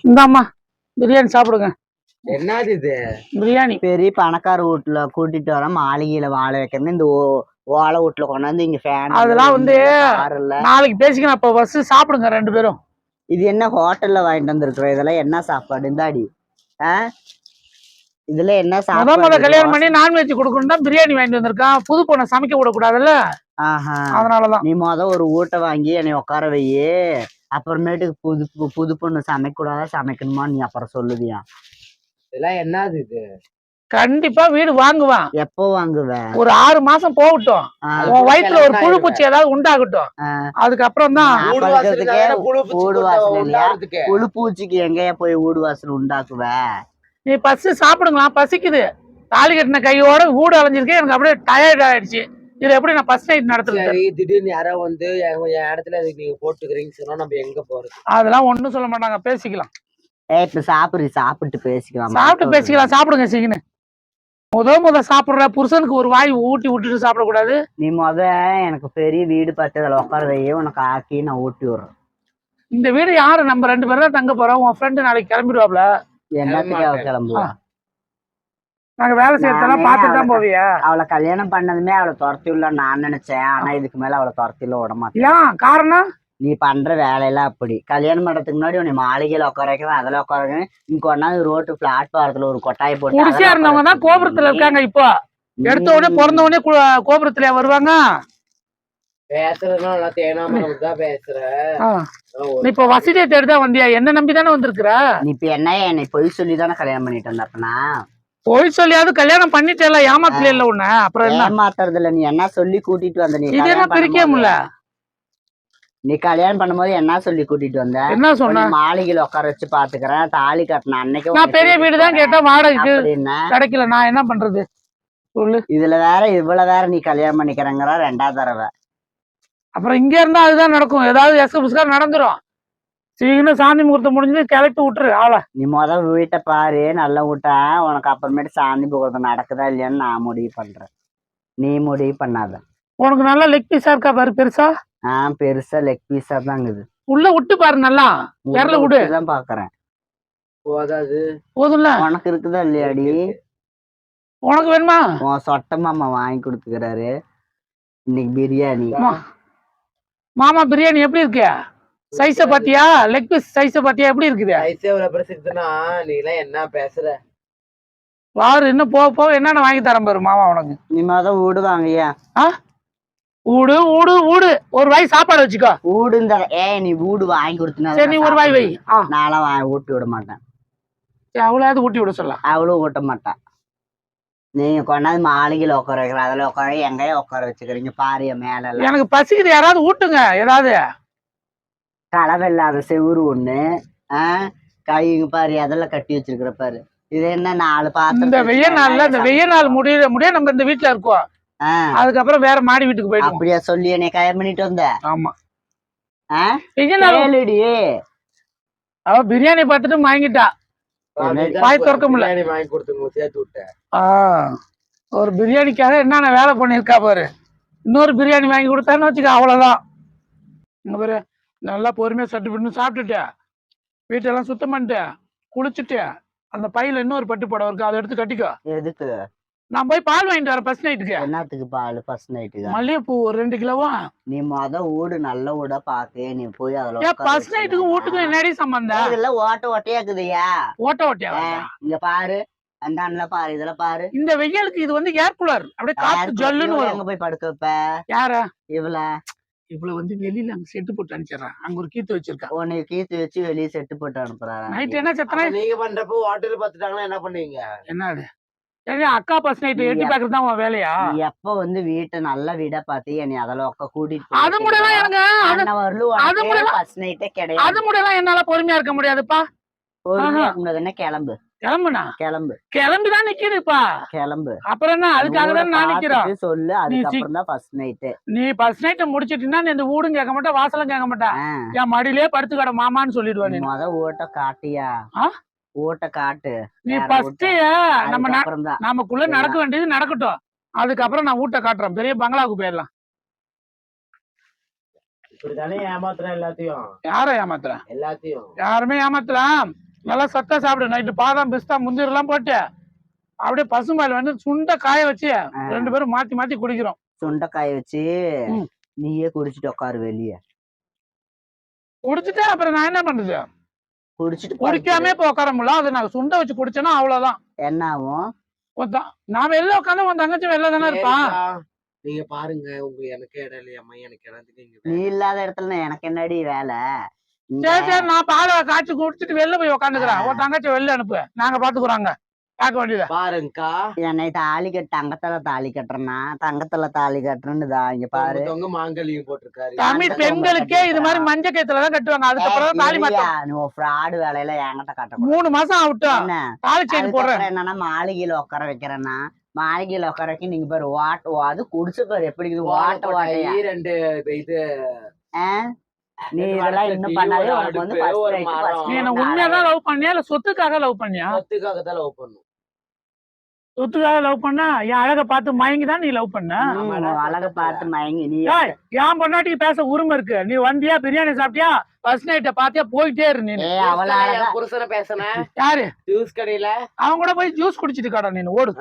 இந்தாம்மா பிரியாணி சாப்பிடுங்க. என்னது இது? பிரியாணி. பெரிய பணக்கார வீட்டுல கூட்டிட்டு வர மாளிகையில வாழ வைக்கிறது இந்த ஓலை வீட்டுல கொண்டாந்து இங்க ஃபேன் அதெல்லாம் வந்து நாளைக்கு பேசிக்கலாம். இப்ப ஃபர்ஸ்ட் சாப்பிடுங்க 2 பேரும். இது என்ன ஹோட்டல்ல வாங்கிட்டு வந்திருக்கிறோம்? இதெல்லாம் என்ன சாப்பாடு இந்தாடி? இதுல என்ன சாப்பாடு? கல்யாணம் பண்ணி நான்வெஜ் கொடுக்கணும் தான் பிரியாணி வாங்கிட்டு வந்திருக்கான். புது பொண்ணை சமைக்க விடக்கூடாதுல்ல, அதனாலதான். நீ ஒரு ஊட்ட வாங்கி என்னை உட்கார வையே, அப்புறமேட்டுக்கு புது பொண்ணு சமைக்க கூடாதா சமைக்கணுமா நீ அப்புறம் சொல்லுவியா? இதெல்லாம் என்னது இது? கண்டிப்பா வீடு வாங்குவான். எப்போ வாங்குவேன்? ஒரு 6 மாசம் போகட்டும், உன் வயிற்றுல ஒரு புழு பூச்சி ஏதாவது உண்டாகட்டும், அதுக்கப்புறம் தான். புழு பூச்சிக்கு எங்கயா போய் வீடு வாசல் உண்டாக்குவ? நீ பசி சாப்பிடுங்களா, பசிக்குது. தாலி கட்டின கையோட வீடு அலைஞ்சிருக்கேன், எனக்கு அப்படியே டயர்ட் ஆயிடுச்சு. இதுல எப்படி நான் ஃபர்ஸ்ட் நைட் நடத்துறேன்? திடீர்னு யாரோ வந்து என் இடத்துல நீங்க போட்டுக்கிறீங்கன்னு சொன்னா நம்ம எங்க போறது? அதெல்லாம் ஒண்ணும் சொல்ல மாட்டாங்க, பேசிக்கலாம். சாப்பிட்டு பேசிக்கலாம். சாப்பிடுங்க சீக்கிரம். முத சாப்பிடுற புருஷனுக்கு ஒரு வாய் ஊட்டி விட்டுட்டு சாப்பிடக்கூடாது. நீ எனக்கு பெரிய வீடு பார்த்து அதில் உட்கார வையே, உனக்கு ஆக்கி நான் ஊட்டி விடுறேன். இந்த வீடு யாரு? நம்ம 2 பேரும் தான் தங்க போறோம். உன் ஃப்ரெண்டு நாளைக்கு கிளம்பிடுவாப்ல. என்னத்துக்கு கிளம்புவா? நாங்க வேலை செய்யறதெல்லாம் பார்த்துட்டு தான் போவியா? அவளை கல்யாணம் பண்ணதுமே அவளை துரத்தி விடல நான் நினைச்சேன். ஆனா இதுக்கு மேல அவளை துரத்தில விட மாட்டேன். ஏன் காரணம்? நீ பண்ற வேலையெல்லாம் அப்படி. கல்யாணம் பண்றதுக்கு முன்னாடி உன்னை மாளிகையில உட்கார வைக்கிறேன், அதுல உட்கார வைக்கிறேன். இங்க கொண்டாந்து ரோட்டு பிளாட்பாரத்துல ஒரு கொட்டாய் போட்டு குடிசையா இருந்தவங்க தான் கோபுரத்துல இருக்காங்க. இப்போ எடுத்த உடனே பிறந்த உடனே கோபுரத்துல வருவாங்க. பேசுறதுனால தேனாமதான் பேசுற. இப்ப வசதியை தேடிதான் வந்தியா? என்ன நம்பிதானே வந்திருக்கிற? நீ இப்ப என்ன என்னை பொய் சொல்லிதானே கல்யாணம் பண்ணிட்டு வந்தப்பனா? பொய் சொல்லியாவது கல்யாணம் பண்ணிட்டேல, ஏமாத்தல இல்ல உன்ன. அப்புறம் என்ன ஏமாத்துறது இல்ல, நீ என்ன சொல்லி கூட்டிட்டு வந்த? நீ இது என்ன பிரிக்க முடியல. நீ கல்யாணம் பண்ணும்போது என்ன சொல்லி கூட்டிட்டு வந்த? என்ன சொன்ன? மாளிகையில உட்கார வச்சு பாத்துக்கிறேன், தாலி கட்டின அன்னைக்கு நான் பெரிய வீடுதான் கேட்டேன், வாடகைக்கு கிடைக்கல. நான் என்ன பண்றது சொல்லு? இதுல வேற இவ்வளவு வேற நீ கல்யாணம் பண்ணிக்கிறேங்கிற 2வது தடவை. அப்புறம் இங்க இருந்தா அதுதான் நடக்கும். ஏதாவது எஸ்கா நடந்துரும். சீக்கிரம் சாந்தி முகூர்த்தம் முடிஞ்சு கிளப்பி விட்டுரு ஆள. நீ வீட்டை பாரு, நல்லா விட்டா உனக்கு அப்புறமேட்டு சாந்தி முகூர்த்தம் நடக்குதா இல்லையான்னு நான் முடிவு பண்றேன். நீ முடிவு பண்ணாத. உனக்கு நல்லா லெக் பீஸா இருக்கா பாரு, பெருசா. பெருசா லெக் பீஸா தான் இருக்குது. உள்ள விட்டு பாரு, நல்லா விரல விடு. பாக்குறேன். போதும்ல? உனக்கு இருக்குதா இல்லையாடி? உனக்கு வேணுமா? சொட்ட மாமா வாங்கி கொடுத்துக்கிறாரு இன்னைக்கு பிரியாணி. மாமா பிரியாணி எப்படி இருக்கு? சைஸ பாத்தியா? லெக் பீஸ் சைஸ பாத்தியா? எப்படி இருக்குது? நீ எல்லாம் என்ன பேசுற வாரு. இன்னும் போக என்னென்ன வாங்கி தரேன் பாரு மாமா உனக்கு. நீ வீடு வாங்கியா? ஊடு ஊடு ஊடு ஒரு வாய் சாப்பாடு வச்சுக்கோ. ஊடுங்க. நீ வீடு வாங்கி கொடுத்தா சரி, நீ ஒரு வாய் வை. நான்லாம் ஊட்டி விட மாட்டேன். அவளாவது ஊட்டி விட சொல்ல. அவளும் ஊட்ட மாட்டான். நீங்க கொண்டாந்து மாளிகையில உட்கார வைக்கிற, அதுல உட்கார எங்கேயே உட்கார வச்சுக்கிறீங்க பாரு. மேல எனக்கு பசிக்குது, யாராவது ஊட்டுங்க. ஏதாவது கலவை இல்லாத செவுரு ஒண்ணு, கைங்க பாரு அதெல்லாம் கட்டி வச்சிருக்கிற பாரு. இது என்ன 4 பாத்திரம்? இந்த வெய்ய நாள் முடிய நம்ம இந்த வீட்டுல இருக்கோம். அதுக்கப்புறம் வேற மாடி வீட்டுக்கு போயிடும். அப்படியா சொல்லி என்னை கல்யாணம் பண்ணிட்டு வந்த? ஆமா. அவ பிரியாணி பார்த்துட்டு வாங்கிட்டா. வாய் திறக்க முடியல. வாங்கி கொடுத்து சேர்த்து விட்டேன். ஒரு பிரியாணிக்காக என்னென்ன வேலை பண்ணிருக்கா பாரு. இன்னொரு பிரியாணி வாங்கி கொடுத்தான்னு வச்சுக்க, அவ்வளவுதான். இங்க பாரு, நல்லா பொறுமையா சட்டு பண்ணி சாப்பிட்டுட்டேன், வீட்டெல்லாம் சுத்தம் பண்ணிட்டேன், குளிச்சுட்டேன். அந்த பையில இன்னொரு பட்டு புடவை இருக்கு, அதை எடுத்து கட்டிக்கோ. எதுக்கு? நான் போய் பால் வாங்கிட்டு வரேன் ஃபர்ஸ்ட் நைட்டுக்கு. என்னத்துக்கு பால் ஃபர்ஸ்ட் நைட்டுக்கு? மல்லிகைப்பூ ஒரு 2 கிலோவா? நீ ஊடு நல்ல ஊடா பாத்து நீ போய் அதுல ஃபர்ஸ்ட் நைட்டுக்கு வீட்டுக்கும் என்னடி சம்பந்தம்? இதெல்லாம் ஓட்டையா இருக்குதுயா. ஓட்டையா? இங்க பாரு, அந்த பாரு, இதுல பாரு. இந்த வெயிலுக்கு இது வந்து ஏர் கூலர், அப்படியே காத்து ஜல்லுன்னு வரும். எங்க போய் படுக்க வைப்ப? யாரா? இவ்வளவு வந்து வெளியில அங்க செட்டு போட்டு அனுப்பிச்சிடறான். அங்க ஒரு கீத்து வச்சிருக்கா. உன்னை கீத்து வச்சு வெளியே செட்டு போட்டு அனுப்புறாரு. நைட் என்ன செத்தனா? நீங்க பண்றப்போ ஹோட்டல் பார்த்துட்டாங்கன்னா என்ன பண்ணுவீங்க? என்னது? அக்கா ஃபர்ஸ்ட் நைட் எட்டி பாக்குறது தான் உன் வேலையா? எப்ப வீட்டை நல்ல வீடா பார்த்து என்னை அதில் கூட்டிட்டு அது முடியலாம் எனக்கு. ஃபர்ஸ்ட் நைட்டே கிடையாது. அது முடியலாம், என்னால பொறுமையா இருக்க முடியாதுப்பா. என்ன கிளம்பு. கிளம்புனா கிளம்பிதான் நிக்கிறேப்பா. கிளம்பு. அப்புறம் என்ன? அதுக்காக தான் நான் நிக்கிறேன். சொல்லு, அதுக்கப்புறம் தான் ஃபர்ஸ்ட் நைட். நீ ஃபர்ஸ்ட் நைட் முடிச்சிட்டீங்கன்னா நீ இந்த வீடும் கேட்க மாட்டேன், வாசலும் கேட்க மாட்டேன். என் மடியிலே படுத்து கடை மாமான்னு சொல்லிடுவேன். நீ ஓட்ட காட்டியா? ஓட்ட காட்டு. நீ ஃபர்ஸ்ட் நமக்குள்ள நடக்க வேண்டியது நடக்கட்டும், அதுக்கப்புறம் நான் ஊட்ட காட்டுறேன். பெரிய பங்களாவுக்கு போயிடலாம். இப்படித்தானே ஏமாத்துறேன் எல்லாத்தையும் யாரை ஏமாத்துறேன்? எல்லாத்தையும். யாருமே ஏமாத்தலாம். நல்லா சத்தா சாப்பிடு. நைட்டு பாதாம் பிஸ்தா முந்திரி எல்லாம் போட்டு அப்படியே பசும்பால் வந்து சுண்ட காய வச்சு 2 பேரும் மாத்தி மாத்தி குடிக்கிறோம். சுண்டைக்காய வச்சு ம். நீயே குடிச்சிட்டு உட்காரு வெளியே. குடிச்சிட்டு அப்புறம் நான் என்ன பண்றது? குடிச்சிட்டு குடிக்காம இப்ப உட்கார முடியல. அது நான் சுண்ட வச்சு குடிச்சேன்னா அவ்வளவுதான். என்ன ஆகும்? நான் வெளில உட்காந்து உன் தங்கச்சி வெளில தானே இருப்பான். நீங்க பாருங்க, எனக்கு இடம் இல்லையாம்மா, எனக்கு இடத்துக்கு நீ நீங்க இல்லாத இடத்துல எனக்கு என்னடி வேலை? சரி சரி, நான் பாலை காய்ச்சி குடிச்சிட்டு வெளில போய் உட்காந்துக்கிறேன். உன் தங்கச்சி வெளில அனுப்பு, நாங்க பாத்துக்குறோங்க. பார்க்க வேண்டியதா பாருங்கக்கா. என்னை தாலி கட்டு தங்கத்துல தாலி கட்டுறேன்னா தங்கத்துல தாலி கட்டுறேன்னுதா இங்க பாரு. மாங்கல்யம் போட்டிருக்காரு. தமிழ் பெண்களுக்கே இது மாதிரி மஞ்ச கைத்துலதான் கட்டுவாங்க. அதுக்கப்புறம் தாலி மாத்தம். நீ ஃப்ராடு வேலையில என்கிட்ட கட்ட 3 மாசம் ஆகட்டும். என்ன தாலி செயின் போடுறேன். என்னன்னா மாளிகையில உட்கார வைக்கிறேன்னா மாளிகையில உட்கார வைக்க நீங்க பாரு அது குடிச்சு பாரு எப்படி வாட்ட வாட்டையா 2 இது. நீ இதெல்லாம் இன்னும் பண்ணாலே உனக்கு வந்து நீ என்ன உண்மையாதான் லவ் பண்ணியா இல்ல சொத்துக்காக லவ் பண்ணியா? சொத்துக்காக தான் லவ் பண்ணும். சொத்துக்காக லவ் பண்ணா என் அழகை பார்த்து மயங்கிதான் நீ லவ் பண்ண. அழக பார்த்து மயங்கி நீ என் பொண்டாட்டிக்கு பேச உரிமை இருக்கு. நீ வந்தியா பிரியாணி சாப்பிட்டியா ஃபர்ஸ்ட் நைட்ட பாத்தியா போயிட்டே இரு. நீ புருஷனை பேசுனேன். யாரு? ஜூஸ் கடையில அவங்க கூட போய் ஜூஸ் குடிச்சிட்டு கடை நீ ஓடு.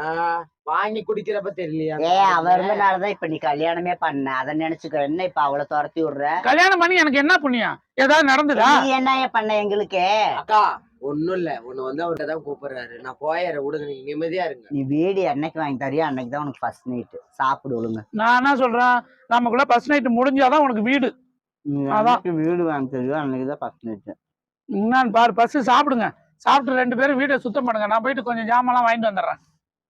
வாங்கி குடிக்கிறப்ப தெரியலையா? அவ இருந்தனாலதான் இப்ப நீ கல்யாணமே பண்ண. அதை நினைச்சுக்க. என்ன இப்ப அவளை துரத்தி விடுற? கல்யாணம் பண்ணி எனக்கு என்ன புண்ணியம்? ஏதாவது நடந்துடா? நீ என்ன பண்ண எங்களுக்கு? அக்கா ஒண்ணும் இல்ல. ஒண்ணு வந்து அவர்கிட்ட தான் கூப்பிடுறாரு. நான் போயிடுறேன், விடுங்க, நீங்க நிம்மதியா இருங்க. நீ வீடு என்னைக்கு வாங்கி தரியா அன்னைக்கு தான் உனக்கு ஃபர்ஸ்ட் நைட். சாப்பிடு ஒழுங்க. நான் என்ன சொல்றேன், நமக்குள்ள ஃபர்ஸ்ட் நைட் முடிஞ்சாதான் உனக்கு வீடு. அதான் வீடு வாங்கி தருவியோ அன்னைக்குதான் ஃபர்ஸ்ட் நைட். என்னன்னு பாரு. ஃபர்ஸ்ட் சாப்பிடுங்க. சாப்பிட்டு 2 பேரும் வீட்டை சுத்தம் பண்ணுங்க. நான் போயிட்டு கொஞ்சம் ஜாமெல்லாம் வாங்கிட்டு வந்துடுறேன்.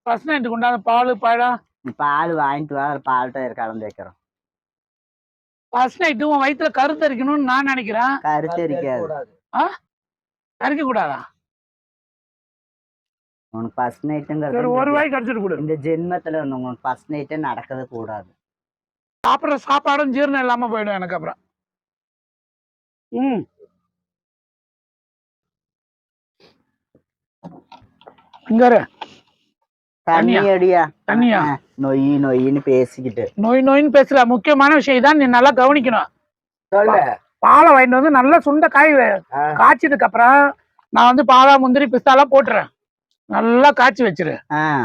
ஃபர்ஸ்ட் நைட்டுக்கு உண்டான பால் பழம். நீ பால் வாங்கிட்டு வா. பால் டயர் கலந்து வைக்கிறோம். ஃபர்ஸ்ட் நைட்டு உன் வயிற்றுல கருத்தரிக்கணும்னு நான் நினைக்கிறேன். கருத்தரிக்காது. கறிக்க கூடாதா? உனக்கு ஃபர்ஸ்ட் நைட்டுங்கிறது ஒரு வாய் கடிச்சிட்டு கொடு. இந்த ஜென்மத்துல உனக்கு ஃபர்ஸ்ட் நைட்டே நடக்கவே கூடாது. சாப்பிட்ற சாப்பாடும் ஜீரணம் இல்லாம போயிடும் எனக்கு அப்புறம். இங்க தண்ணி அடியா? தண்ணியா? நொய் நொயின்னு பேசிக்கிட்டு நோய் நோயின்னு பேசுற. முக்கியமான விஷயம் தான், நீ நல்லா கவனிக்கணும். பாலை வாங்கிட்டு வந்து நல்லா சுண்ட காய்ச்சதுக்கு அப்புறம் நான் வந்து பாலா முந்திரி பிஸ்தாலாம் போட்டுறேன். நல்லா காய்ச்சி வச்சிரு.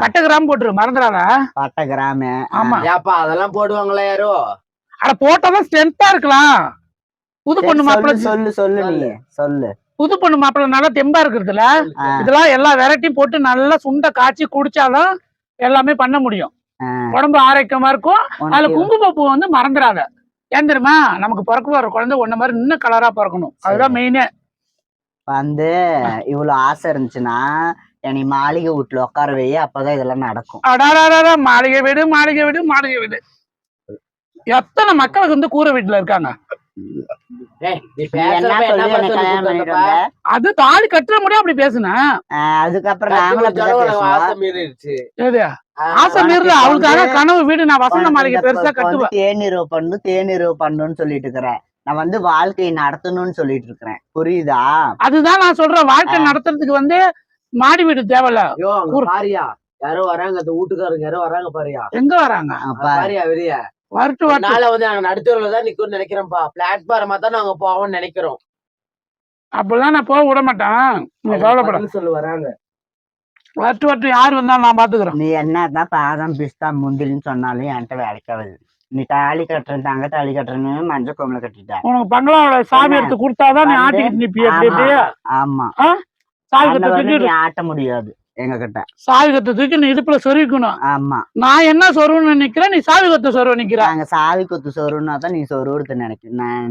பட்டை கிராம் போட்டுரு, மறந்துடாத. பட்டை கிராமு? ஆமா. அதெல்லாம் போடுவாங்களா யாரோ? அட போட்டாதான் ஸ்ட்ரென்த்தா இருக்கலாம். புது பொண்ணு மாப்பிள்ள சொல்லு நீ சொல்லு. புது பொண்ணு மாப்பிள்ள நல்லா தெம்பா இருக்கிறதுல இதெல்லாம் எல்லா வெரைட்டியும் போட்டு நல்லா சுண்ட காய்ச்சி குடிச்சாலும் எல்லாமே பண்ண முடியும். உடம்பு ஆரோக்கியமா இருக்கும். அதுல குங்குமப்பூ வந்து மறந்துடாத. ஏன் தெரியுமா? நமக்கு பிறக்க வர குழந்தை ஒன்ன மாதிரி இன்னும் கலரா பிறக்கணும். அதுதான் மெயினே. வந்து இவ்வளவு ஆசை இருந்துச்சுன்னா என்னை மாளிகை வீட்டுல உட்கார வை. அப்பதான் இதெல்லாம் நடக்கும். அடாடா, மாளிகை வீடு மாளிகை வீடு மாளிகை வீடு. எத்தனை மக்களுக்கு வந்து கூரை வீட்டுல இருக்காங்க. அது தாலி கட்டுற முடியும் அப்படி பேசுனேன். அதுக்கப்புறம் ஆசை மீறல. அவளுக்காக கனவு வீடு நான் வசந்த மாளிகை பெருசா கட்டுவேன். தேநீரவு பண்ணுன்னு சொல்லிட்டு இருக்கிறேன். நான் வந்து வாழ்க்கையை நடத்தணும்னு சொல்லிட்டு இருக்கிறேன். புரியுதா? அதுதான் நான் சொல்றேன். வாழ்க்கை நடத்துறதுக்கு வந்து மாடி வீடு தேவையில்ல. யாரோ வராங்க, அந்த வீட்டுக்காரங்க யாரோ வராங்க பாரியா. எங்க வராங்க பாரியா? வெளிய நாளை வந்து நாங்க நடுத்தூர்லதான் நிக்கணும்னு நினைக்கிறோம்ப்பா. பிளாட்ஃபார்மா தான் நாங்க போவோம்னு நினைக்கிறோம். அப்படிலாம் நான் போக விட மாட்டேன். நீ கவலைப்பட சொல்லு. வராங்க வரட்டு யாரு வந்தாலும் நான் பாத்துக்கிறேன். நீ என்னதான் பாதம் பிஸ்தா முந்திரின்னு சொன்னாலும் என்கிட்ட வேலைக்காவது. நீ தாலி கட்டுறேன் தங்க தாலி கட்டுறேன்னு மஞ்சள் கோமலை கட்டிட்ட. உனக்கு பங்களாவோட சாமி எடுத்து கொடுத்தாதான் நீ ஆட்டிக்கிட்டு நிப்பிய. ஆமா. சாவி கத்தை நீ ஆட்ட முடியாது எங்க கிட்ட. சாவி கத்தை தூக்கி நீ இடுப்புல சொருவிக்கணும். ஆமா. நான் என்ன சொருவன்னு நிக்கிறேன், நீ சாவி கொத்த சொருவ நிக்கிற. நாங்க சாவி கொத்து சொருவனா தான் நீ சொருவுறது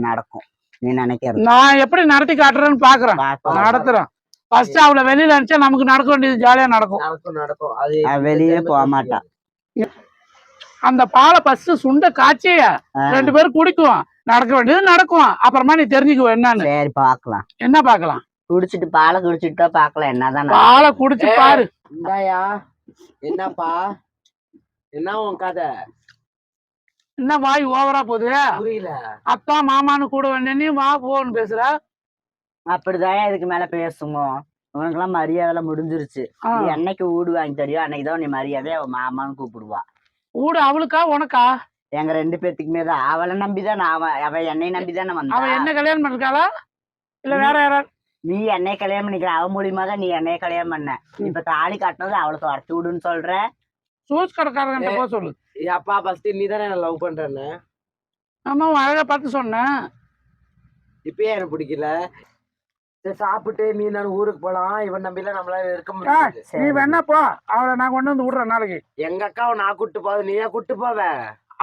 நடக்கும். நீ நினைக்கிறது. நான் எப்படி நடத்தி காட்டுறேன்னு பாக்குறேன். நடத்துறேன். ஃபர்ஸ்ட் அவளை வெளியில அனுப்பிச்சா நமக்கு நடக்க வேண்டியது ஜாலியா நடக்கும். வெளியே போக மாட்டான். அந்த பாலை ஃபர்ஸ்ட் சுண்ட காய்ச்சி 2 பேரும் குடிக்குவோம். நடக்க வேண்டியது நடக்கும். அப்புறமா நீ தெரிஞ்சுக்குவ என்னன்னு. சரி பாக்கலாம். என்ன பாக்கலாம்? குடிச்சிட்டு பாலை குடிச்சிட்டு பாக்கலாம் என்னதான். பாலை குடிச்சு பாரு. இந்தாயா. என்னப்பா என்ன உன் கதை? என்ன வாய் ஓவரா போகுது? புரியல. அப்பா மாமான்னு கூட வேண்டிய வா போன்னு பேசுற. அப்படிதான் இதுக்கு மேல பேசுங்க. உனக்கு எல்லாம் மரியாதை முடிஞ்சிருச்சு. என்னைக்கு வீடு வாங்கி தரியோ அன்னைக்குதான் நீ மரியாதை அவ மாமான்னு கூப்பிடுவா. வீடு அவளுக்கா உனக்கா? எங்க 2 பேத்துக்குமே தான். அவளை நம்பிதான் அவ என்னை நம்பிதானே அவ வந்தா. என்ன கல்யாணம் பண்ணிருக்காளா இல்ல வேற யாராவது? நீ என்னைய கல்யாணம் பண்ணிக்கிற, அவ மூலியமா தான் நீ என்னைய கல்யாணம் பண்ண. இப்ப தாலி கட்டினது அவளை துரத்தி விடுன்னு சொல்ற. சூஸ் கடைக்காரங்கிட்ட போக சொல்லு. அப்பா ஃபர்ஸ்ட் நீ தானே என்ன லவ் பண்றேன்னு ஆமா உன் அழகா பார்த்து சொன்னேன். இப்பயே எனக்கு பிடிக்கல. சரி சாப்பிட்டு நீ நான் ஊருக்கு போலாம். இவன் நம்பிலாம் நம்மளால இருக்க ஏய், முடியாது. நீ வேணா போ, அவளை நான் கொண்டு வந்து விடுறேன் நாளைக்கு. எங்க அக்காவை நான் கூட்டு போவேன், நீ ஏன் கூட்டு போவ?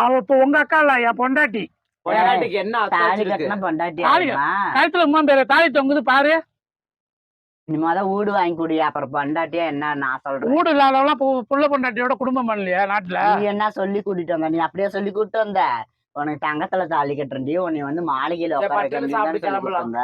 அவ இப்ப உங்க அக்கா இல்ல, என் பொண்டாட்டி. பொண்டாட்டிக்கு என்ன தாலி அத்தாச்சி இருக்கு? கட்டினா பொண்டாட்டி தாலி ஆகுமா? கழுத்துல உமா பேரு தாலி தொங்குது பாரு. நீ வீடு வாங்கி குடி, அப்புறம் பொண்டாட்டியா என்ன நான் சொல்றேன். வீடு இல்லாதவெல்லாம் புள்ள பொண்டாட்டியோட குடும்பம் பண்ணலையா நாட்டுல? நீ என்ன சொல்லி கூட்டிட்டு வந்த? நீ அப்படியே சொல்லி கூட்டிட்டு வந்த. உனக்கு தங்கத்துல தாலி கட்டுறேன், உன்னை மாளிகையில சரி, உட்கார பட்டுன்னு வைக்கிறேன் சாப்பிட்டு சொல்லி கூட்டிட்டு கிளம்பலாம். வந்த.